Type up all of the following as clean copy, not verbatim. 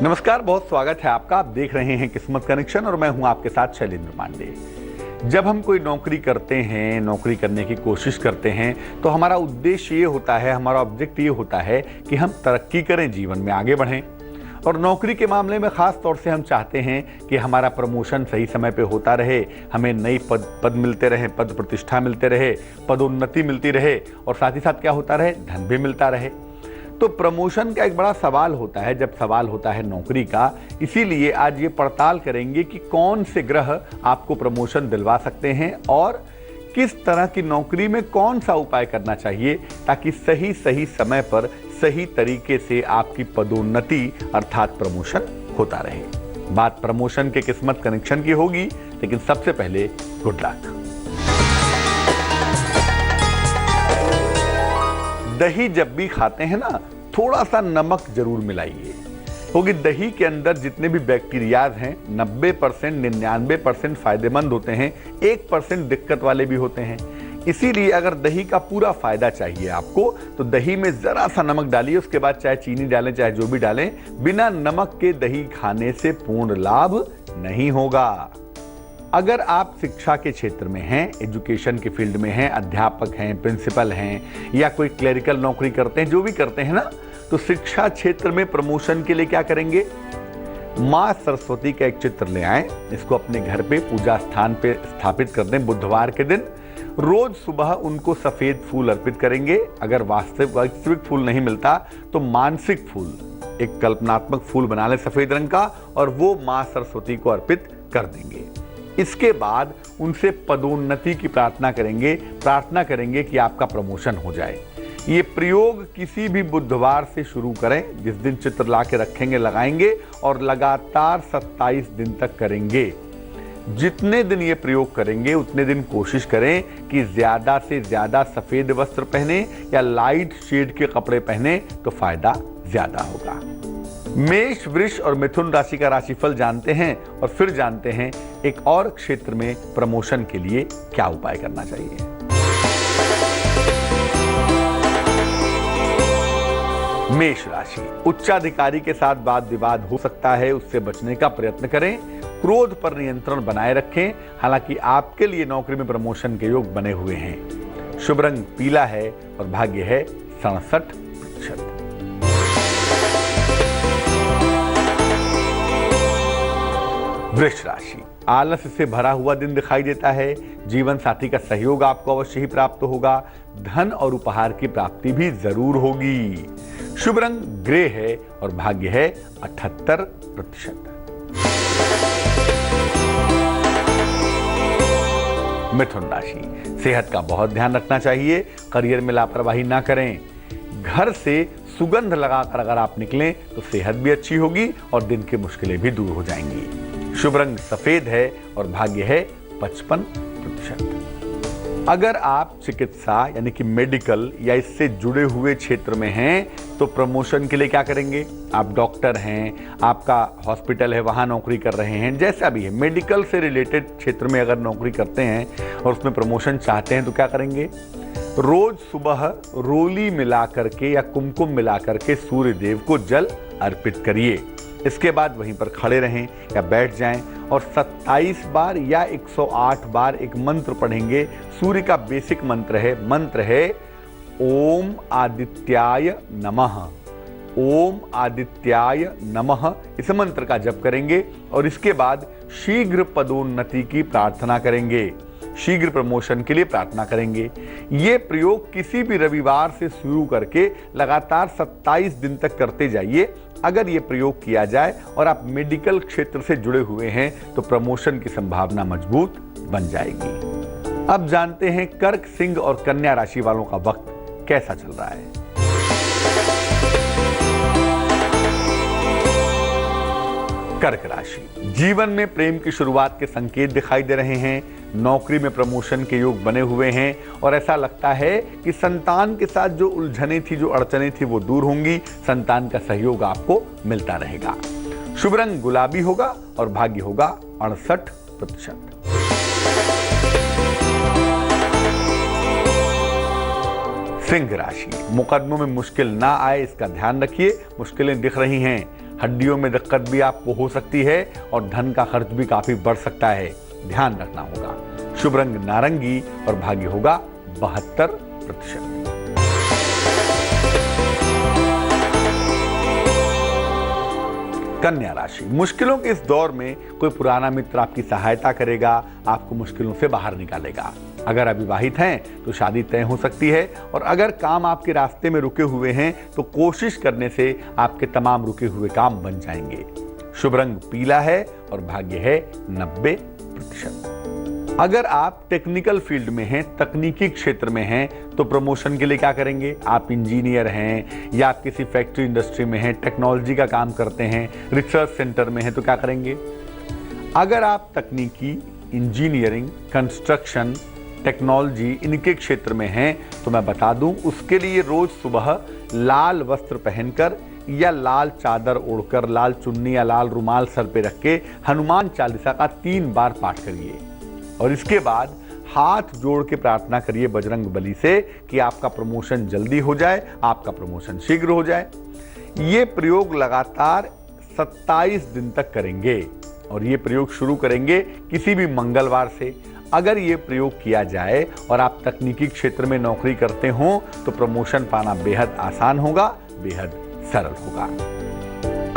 नमस्कार, बहुत स्वागत है आपका। आप देख रहे हैं किस्मत कनेक्शन और मैं हूं आपके साथ शैलेंद्र पांडे। जब हम कोई नौकरी करते हैं, नौकरी करने की कोशिश करते हैं, तो हमारा उद्देश्य ये होता है, हमारा ऑब्जेक्ट ये होता है कि हम तरक्की करें, जीवन में आगे बढ़ें। और नौकरी के मामले में खास तौर से हम चाहते हैं कि हमारा प्रमोशन सही समय पे होता रहे, हमें नई पद मिलते रहे, पद प्रतिष्ठा मिलते रहे, पदोन्नति मिलती रहे और साथ ही साथ क्या होता रहे, धन भी मिलता रहे। तो प्रमोशन का एक बड़ा सवाल होता है जब सवाल होता है नौकरी का। इसीलिए आज ये पड़ताल करेंगे कि कौन से ग्रह आपको प्रमोशन दिलवा सकते हैं और किस तरह की नौकरी में कौन सा उपाय करना चाहिए ताकि सही समय पर सही तरीके से आपकी पदोन्नति अर्थात प्रमोशन होता रहे। बात प्रमोशन के किस्मत कनेक्शन की होगी, लेकिन सबसे पहले गुड लक। दही जब भी खाते हैं ना, थोड़ा सा नमक जरूर मिलाइए, क्योंकि दही के अंदर जितने भी बैक्टीरियाज हैं 90% 99% फायदेमंद होते हैं, 1% दिक्कत वाले भी होते हैं। इसीलिए अगर दही का पूरा फायदा चाहिए आपको तो दही में जरा सा नमक डालिए, उसके बाद चाहे चीनी डालें चाहे जो भी डालें, बिना नमक के दही खाने से पूर्ण लाभ नहीं होगा। अगर आप शिक्षा के क्षेत्र में हैं, एजुकेशन के फील्ड में हैं, अध्यापक हैं, प्रिंसिपल हैं या कोई क्लरिकल नौकरी करते हैं, जो भी करते हैं ना, तो शिक्षा क्षेत्र में प्रमोशन के लिए क्या करेंगे, माँ सरस्वती का एक चित्र ले आएं, इसको अपने घर पे पूजा स्थान पे स्थापित कर दें। बुधवार के दिन रोज सुबह उनको सफेद फूल अर्पित करेंगे। अगर वास्तविक फूल नहीं मिलता तो मानसिक फूल, एक कल्पनात्मक फूल बना लें सफेद रंग का और वो माँ सरस्वती को अर्पित कर देंगे। इसके बाद उनसे पदोन्नति की प्रार्थना करेंगे कि आपका प्रमोशन हो जाए। ये प्रयोग किसी भी बुधवार से शुरू करें, जिस दिन चित्र ला के रखेंगे लगाएंगे और लगातार 27 दिन तक करेंगे। जितने दिन ये प्रयोग करेंगे उतने दिन कोशिश करें कि ज्यादा से ज्यादा सफेद वस्त्र पहने या लाइट शेड के कपड़े पहने तो फायदा ज्यादा होगा। मेष, वृष और मिथुन राशि का राशिफल जानते हैं और फिर जानते हैं एक और क्षेत्र में प्रमोशन के लिए क्या उपाय करना चाहिए। मेष राशि, उच्चाधिकारी के साथ वाद विवाद हो सकता है, उससे बचने का प्रयत्न करें। क्रोध पर नियंत्रण बनाए रखें। हालांकि आपके लिए नौकरी में प्रमोशन के योग बने हुए हैं। शुभ रंग पीला है और भाग्य है 67%। वृष राशि, आलस से भरा हुआ दिन दिखाई देता है। जीवन साथी का सहयोग आपको अवश्य ही प्राप्त होगा। धन और उपहार की प्राप्ति भी जरूर होगी। शुभ रंग ग्रे है और भाग्य है 78%। मिथुन राशि, सेहत का बहुत ध्यान रखना चाहिए। करियर में लापरवाही ना करें। घर से सुगंध लगाकर अगर आप निकलें तो सेहत भी अच्छी होगी और दिन की मुश्किलें भी दूर हो जाएंगी। शुभ रंग सफेद है और भाग्य है 55%। अगर आप चिकित्सा यानी कि मेडिकल या इससे जुड़े हुए क्षेत्र में हैं तो प्रमोशन के लिए क्या करेंगे, आप डॉक्टर हैं, आपका हॉस्पिटल है, वहां नौकरी कर रहे हैं, जैसा भी है, मेडिकल से रिलेटेड क्षेत्र में अगर नौकरी करते हैं और उसमें प्रमोशन चाहते हैं तो क्या करेंगे, रोज सुबह रोली मिला करके या कुमकुम मिला करके सूर्य देव को जल अर्पित करिए। इसके बाद वहीं पर खड़े रहें या बैठ जाएं और 27 बार या 108 बार एक मंत्र पढ़ेंगे। सूर्य का बेसिक मंत्र है ओम आदित्याय नमः। ओम आदित्याय नमः, इस मंत्र का जप करेंगे और इसके बाद शीघ्र पदोन्नति की प्रार्थना करेंगे, शीघ्र प्रमोशन के लिए प्रार्थना करेंगे। ये प्रयोग किसी भी रविवार से शुरू करके लगातार 27 दिन तक करते जाइए। अगर ये प्रयोग किया जाए और आप मेडिकल क्षेत्र से जुड़े हुए हैं तो प्रमोशन की संभावना मजबूत बन जाएगी। अब जानते हैं कर्क, सिंह और कन्या राशि वालों का वक्त कैसा चल रहा है। कर्क राशि, जीवन में प्रेम की शुरुआत के संकेत दिखाई दे रहे हैं। नौकरी में प्रमोशन के योग बने हुए हैं और ऐसा लगता है कि संतान के साथ जो उलझने थी, जो अड़चने थी, वो दूर होंगी। संतान का सहयोग आपको मिलता रहेगा। शुभ रंग गुलाबी होगा और भाग्य होगा 68%। सिंह राशि, मुकदमों में मुश्किल ना आए इसका ध्यान रखिए। मुश्किलें दिख रही हैं, हड्डियों में दिक्कत भी आपको हो सकती है और धन का खर्च भी काफी बढ़ सकता है, ध्यान रखना होगा। शुभ रंग नारंगी और भाग्य होगा 72%। कन्या राशि, मुश्किलों के इस दौर में कोई पुराना मित्र आपकी सहायता करेगा, आपको मुश्किलों से बाहर निकालेगा। अगर अविवाहित हैं तो शादी तय हो सकती है और अगर काम आपके रास्ते में रुके हुए हैं तो कोशिश करने से आपके तमाम रुके हुए काम बन जाएंगे। शुभ रंग पीला है और भाग्य है 90%। अगर आप टेक्निकल फील्ड में हैं, तकनीकी क्षेत्र में हैं, तो प्रमोशन के लिए क्या करेंगे? आप इंजीनियर हैं या आप किसी फैक्ट्री इंडस्ट्री में हैं, टेक्नोलॉजी का काम करते हैं, रिसर्च सेंटर में हैं, तो क्या करेंगे? अगर आप तकनीकी, इंजीनियरिंग, कंस्ट्रक्शन, टेक्नोलॉजी इनके क्षेत्र में हैं तो मैं बता दूं, उसके लिए रोज सुबह लाल वस्त्र पहनकर या लाल चादर ओढ़कर, लाल चुन्नी या लाल रुमाल सर पे रख के हनुमान चालीसा का 3 बार पाठ करिए और इसके बाद हाथ जोड़ के प्रार्थना करिए बजरंग बली से कि आपका प्रमोशन जल्दी हो जाए, आपका प्रमोशन शीघ्र हो जाए। ये प्रयोग लगातार 27 दिन तक करेंगे और ये प्रयोग शुरू करेंगे किसी भी मंगलवार से। अगर ये प्रयोग किया जाए और आप तकनीकी क्षेत्र में नौकरी करते हो तो प्रमोशन पाना बेहद आसान होगा, बेहद सरल होगा।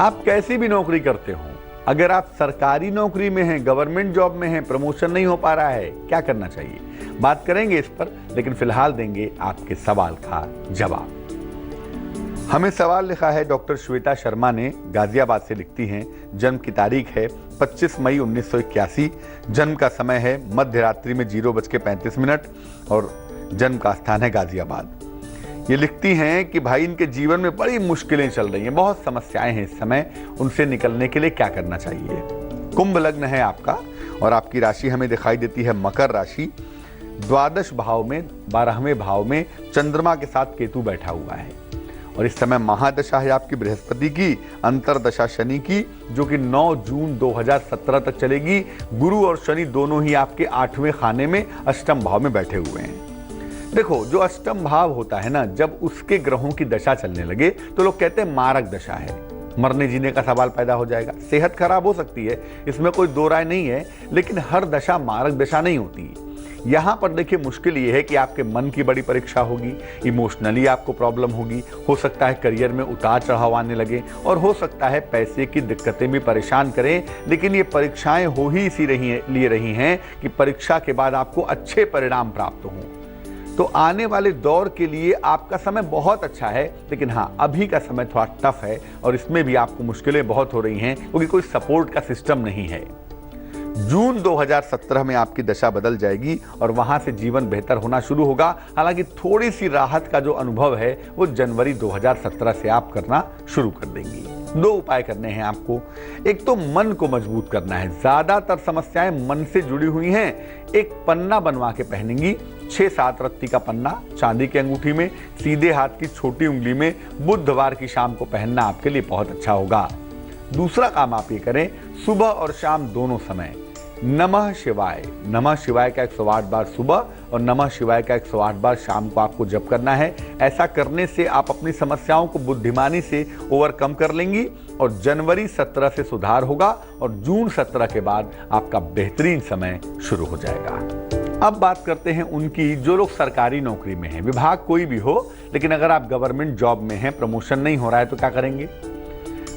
आप कैसी भी नौकरी करते हो, अगर आप सरकारी नौकरी में हैं, गवर्नमेंट जॉब में हैं, प्रमोशन नहीं हो पा रहा है, क्या करना चाहिए? बात करेंगे इस पर, लेकिन फिलहाल देंगे आपके सवाल का जवाब। हमें सवाल लिखा है डॉक्टर श्वेता शर्मा ने, गाजियाबाद से लिखती हैं। जन्म की तारीख है 25 मई 1981। जन्म का समय है मध्य रात्रि में 0:35 और जन्म का स्थान है गाजियाबाद। ये लिखती हैं कि भाई इनके जीवन में बड़ी मुश्किलें चल रही हैं, बहुत समस्याएं हैं इस समय, उनसे निकलने के लिए क्या करना चाहिए? कुंभ लग्न है आपका और आपकी राशि हमें दिखाई देती है मकर राशि। द्वादश भाव में 12वें भाव में चंद्रमा के साथ केतु बैठा हुआ है और इस समय महादशा है आपकी बृहस्पति की, अंतरदशा शनि की, जो कि 9 जून 2017 तक चलेगी। गुरु और शनि दोनों ही आपके 8वें खाने में अष्टम भाव में बैठे हुए हैं। देखो, जो अष्टम भाव होता है ना, जब उसके ग्रहों की दशा चलने लगे तो लोग कहते हैं मारक दशा है, मरने जीने का सवाल पैदा हो जाएगा, सेहत खराब हो सकती है, इसमें कोई दो राय नहीं है, लेकिन हर दशा मारक दशा नहीं होती। यहाँ पर देखिए मुश्किल ये है कि आपके मन की बड़ी परीक्षा होगी, इमोशनली आपको प्रॉब्लम होगी, हो सकता है करियर में उतार चढ़ाव आने लगे और हो सकता है पैसे की दिक्कतें भी परेशान करें। लेकिन ये परीक्षाएं हो ही लिए रही हैं कि परीक्षा के बाद आपको अच्छे परिणाम प्राप्त हों। तो आने वाले दौर के लिए आपका समय बहुत अच्छा है, लेकिन हाँ, अभी का समय थोड़ा टफ है और इसमें भी आपको मुश्किलें बहुत हो रही हैं क्योंकि कोई सपोर्ट का सिस्टम नहीं है। जून 2017 में आपकी दशा बदल जाएगी और वहां से जीवन बेहतर होना शुरू होगा। हालांकि थोड़ी सी राहत का जो अनुभव है वो जनवरी 2017 से आप करना शुरू कर देंगी। 2 उपाय करने हैं आपको। एक तो मन को मजबूत करना है, ज्यादातर समस्याएं मन से जुड़ी हुई हैं। एक पन्ना बनवा के पहनेंगी, 6-7 रत्ती का पन्ना चांदी की अंगूठी में, सीधे हाथ की छोटी उंगली में, बुधवार की शाम को पहनना आपके लिए बहुत अच्छा होगा। दूसरा काम आप ये करें, सुबह और शाम दोनों समय नमः शिवाय का 108 बार सुबह और नमः शिवाय का 108 बार शाम को आपको जप करना है। ऐसा करने से आप अपनी समस्याओं को बुद्धिमानी से ओवरकम कर लेंगी और जनवरी 17 से सुधार होगा और जून 17 के बाद आपका बेहतरीन समय शुरू हो जाएगा। अब बात करते हैं उनकी जो लोग सरकारी नौकरी में हैं, विभाग कोई भी हो, लेकिन अगर आप गवर्नमेंट जॉब में हैं, प्रमोशन नहीं हो रहा है तो क्या करेंगे?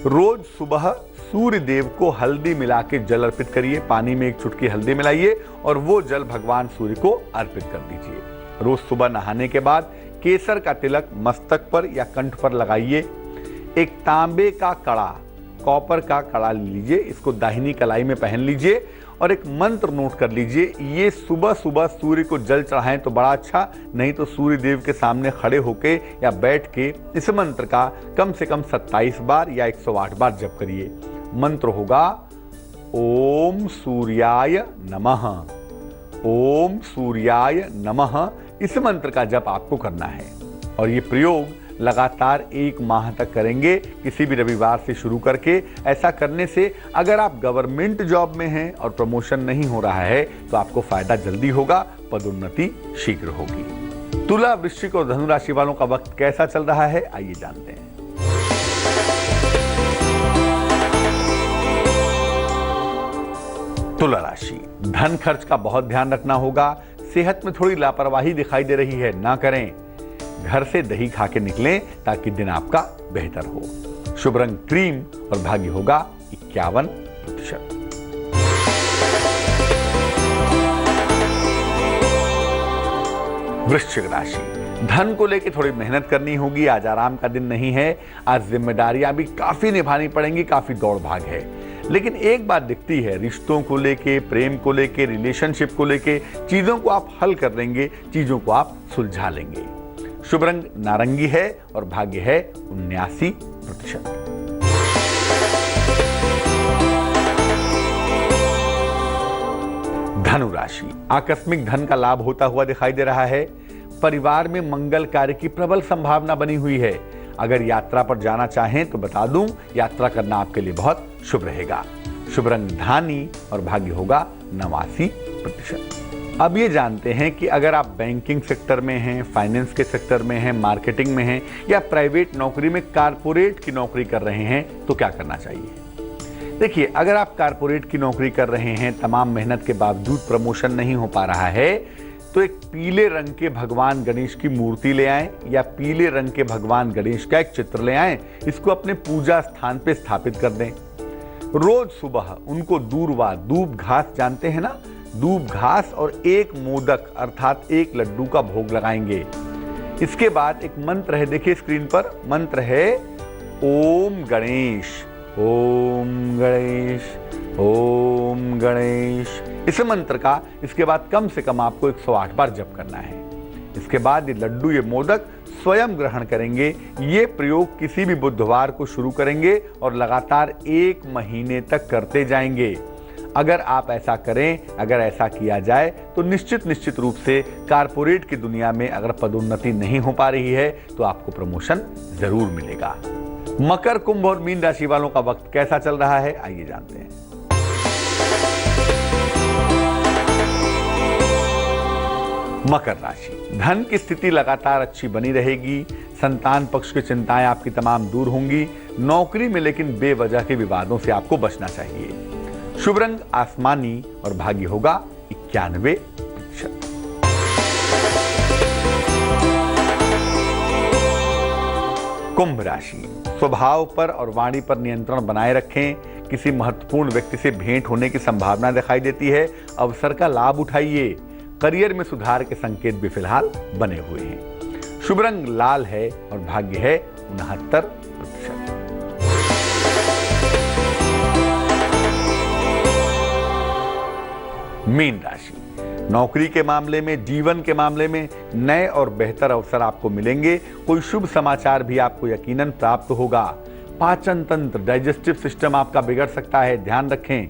रोज सुबह सूर्य देव को हल्दी मिला के जल अर्पित करिए, पानी में 1 चुटकी हल्दी मिलाइए और वो जल भगवान सूर्य को अर्पित कर दीजिए। रोज सुबह नहाने के बाद केसर का तिलक मस्तक पर या कंठ पर लगाइए। एक तांबे का कड़ा, कॉपर का कड़ा लीजिए, इसको दाहिनी कलाई में पहन लीजिए और एक मंत्र नोट कर लीजिए। ये सुबह सुबह सूर्य को जल चढ़ाएं तो बड़ा अच्छा, नहीं तो सूर्य देव के सामने खड़े होके या बैठ के इस मंत्र का कम से कम 27 बार या 108 बार जप करिए। मंत्र होगा ओम सूर्याय नमः, ओम सूर्याय नमः। इस मंत्र का जप आपको करना है और ये प्रयोग लगातार 1 माह तक करेंगे, किसी भी रविवार से शुरू करके। ऐसा करने से अगर आप गवर्नमेंट जॉब में हैं और प्रमोशन नहीं हो रहा है तो आपको फायदा जल्दी होगा, पदोन्नति शीघ्र होगी। तुला, वृश्चिक और धनु राशि वालों का वक्त कैसा चल रहा है, आइए जानते हैं। तुला राशि, धन खर्च का बहुत ध्यान रखना होगा। सेहत में थोड़ी लापरवाही दिखाई दे रही है, ना करें। घर से दही खा के निकलें ताकि दिन आपका बेहतर हो। शुभ रंग क्रीम और भाग्य होगा 51%। वृश्चिक राशि, धन को लेकर थोड़ी मेहनत करनी होगी। आज आराम का दिन नहीं है। आज जिम्मेदारियां भी काफी निभानी पड़ेंगी, काफी दौड़ भाग है। लेकिन एक बात दिखती है, रिश्तों को लेके, प्रेम को लेके, रिलेशनशिप को लेके चीजों को आप हल कर लेंगे, चीजों को आप सुलझा लेंगे। शुभ रंग नारंगी है और भाग्य है 79%। धनु राशि, आकस्मिक धन का लाभ होता हुआ दिखाई दे रहा है। परिवार में मंगल कार्य की प्रबल संभावना बनी हुई है। अगर यात्रा पर जाना चाहें तो बता दूं, यात्रा करना आपके लिए बहुत शुभ रहेगा। शुभ रंग धानी और भाग्य होगा 89%। अब ये जानते हैं कि अगर आप बैंकिंग सेक्टर में हैं, फाइनेंस के सेक्टर में हैं, मार्केटिंग में हैं या प्राइवेट नौकरी में कारपोरेट की नौकरी कर रहे हैं तो क्या करना चाहिए। देखिए, अगर आप कारपोरेट की नौकरी कर रहे हैं, तमाम मेहनत के बावजूद प्रमोशन नहीं हो पा रहा है, तो एक पीले रंग के भगवान गणेश की मूर्ति ले आएं या पीले रंग के भगवान गणेश का एक चित्र ले आएं। इसको अपने पूजा स्थान पे स्थापित कर दें। रोज सुबह उनको दूब घास जानते हैं ना, दूब घास और एक मोदक अर्थात एक लड्डू का भोग लगाएंगे। इसके बाद एक मंत्र है, देखिए स्क्रीन पर मंत्र है ओम गणेश, ओम गणेश, ओम गणेश। इस मंत्र का इसके बाद कम से कम आपको 108 बार जप करना है। इसके बाद ये लड्डू, ये मोदक स्वयं ग्रहण करेंगे। ये प्रयोग किसी भी बुधवार को शुरू करेंगे और लगातार 1 महीने तक करते जाएंगे। अगर आप ऐसा करें, अगर ऐसा किया जाए तो निश्चित रूप से कारपोरेट की दुनिया में अगर पदोन्नति नहीं हो पा रही है तो आपको प्रमोशन जरूर मिलेगा। मकर, कुंभ और मीन राशि वालों का वक्त कैसा चल रहा है, आइए जानते हैं। मकर राशि, धन की स्थिति लगातार अच्छी बनी रहेगी। संतान पक्ष की चिंताएं आपकी तमाम दूर होंगी। नौकरी में लेकिन बेवजह के विवादों से आपको बचना चाहिए। शुभ रंग आसमानी और भाग्य होगा 91%। कुंभ राशि, स्वभाव पर और वाणी पर नियंत्रण बनाए रखें। किसी महत्वपूर्ण व्यक्ति से भेंट होने की संभावना दिखाई देती है। अवसर का लाभ उठाइए। करियर में सुधार के संकेत भी फिलहाल बने हुए हैं। शुभ रंग लाल है और भाग्य है 69%। मीन राशि, नौकरी के मामले में, जीवन के मामले में नए और बेहतर अवसर आपको मिलेंगे। कोई शुभ समाचार भी आपको यकीनन प्राप्त होगा। पाचन तंत्र, डाइजेस्टिव सिस्टम आपका बिगड़ सकता है, ध्यान रखें।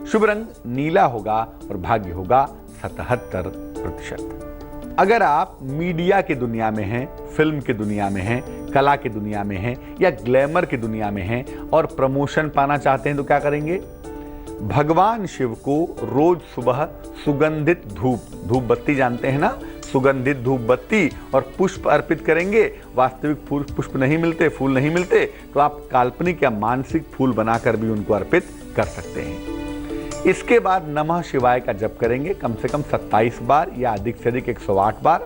शुभ रंग नीला होगा और भाग्य होगा 77%। अगर आप मीडिया की दुनिया में हैं, फिल्म की दुनिया में हैं, कला की दुनिया में हैं या ग्लैमर की दुनिया में हैं और प्रमोशन पाना चाहते हैं तो क्या करेंगे। भगवान शिव को रोज सुबह सुगंधित धूप बत्ती जानते हैं ना, सुगंधित धूप बत्ती और पुष्प अर्पित करेंगे। वास्तविक पुष्प नहीं मिलते, फूल नहीं मिलते तो आप काल्पनिक या मानसिक फूल बनाकर भी उनको अर्पित कर सकते हैं। इसके बाद नमः शिवाय का जप करेंगे कम से कम 27 बार या अधिक से अधिक 108 बार।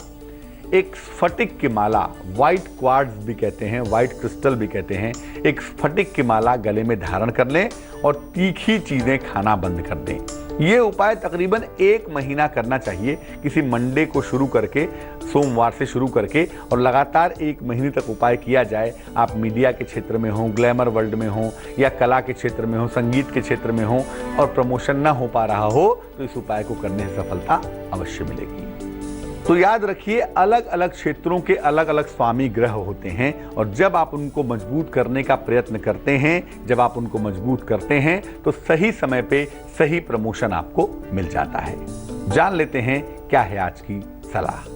एक स्फटिक की माला, व्हाइट क्वार्ट्ज भी कहते हैं, व्हाइट क्रिस्टल भी कहते हैं, एक स्फटिक की माला गले में धारण कर लें और तीखी चीजें खाना बंद कर दें। ये उपाय तकरीबन 1 महीना करना चाहिए। किसी मंडे को शुरू करके, सोमवार से शुरू करके और लगातार 1 महीने तक उपाय किया जाए। आप मीडिया के क्षेत्र में हो, ग्लैमर वर्ल्ड में हो या कला के क्षेत्र में हो, संगीत के क्षेत्र में हो और प्रमोशन ना हो पा रहा हो तो इस उपाय को करने से सफलता अवश्य मिलेगी। तो याद रखिए, अलग अलग क्षेत्रों के अलग अलग स्वामी ग्रह होते हैं और जब आप उनको मजबूत करने का प्रयत्न करते हैं, जब आप उनको मजबूत करते हैं तो सही समय पे सही प्रमोशन आपको मिल जाता है। जान लेते हैं क्या है आज की सलाह।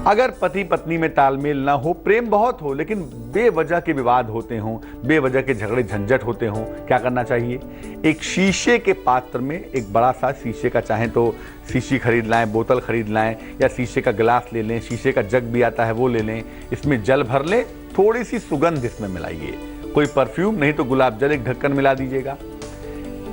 अगर पति पत्नी में तालमेल ना हो, प्रेम बहुत हो लेकिन बेवजह के विवाद होते हों, बेवजह के झगड़े झंझट होते हों, क्या करना चाहिए। एक शीशे के पात्र में, एक बड़ा सा शीशे का, चाहे तो शीशी खरीद लाएं, बोतल खरीद लाएं या शीशे का गिलास ले लें, शीशे का जग भी आता है वो ले लें। इसमें जल भर लें, थोड़ी सी सुगंध इसमें मिलाइए, कोई परफ्यूम नहीं तो गुलाब जल एक ढक्कन मिला दीजिएगा।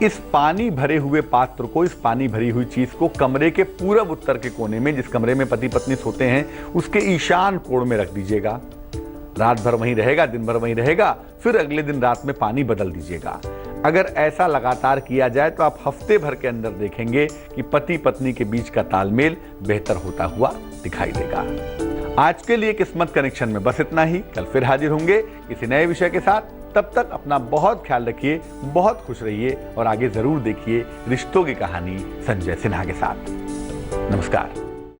इस पानी भरे हुए पात्र को, इस पानी भरी हुई चीज को कमरे के पूरब उत्तर के कोने में, जिस कमरे में पति पत्नी सोते हैं उसके ईशान कोण में रख दीजिएगा। रात भर वहीं रहेगा, दिन भर वहीं रहेगा, फिर अगले दिन रात में पानी बदल दीजिएगा। अगर ऐसा लगातार किया जाए तो आप हफ्ते भर के अंदर देखेंगे कि पति पत्नी के बीच का तालमेल बेहतर होता हुआ दिखाई देगा। आज के लिए किस्मत कनेक्शन में बस इतना ही। कल फिर हाजिर होंगे किसी नए विषय के साथ। तब तक अपना बहुत ख्याल रखिए, बहुत खुश रहिए और आगे जरूर देखिए रिश्तों की कहानी संजय सिन्हा के साथ। नमस्कार।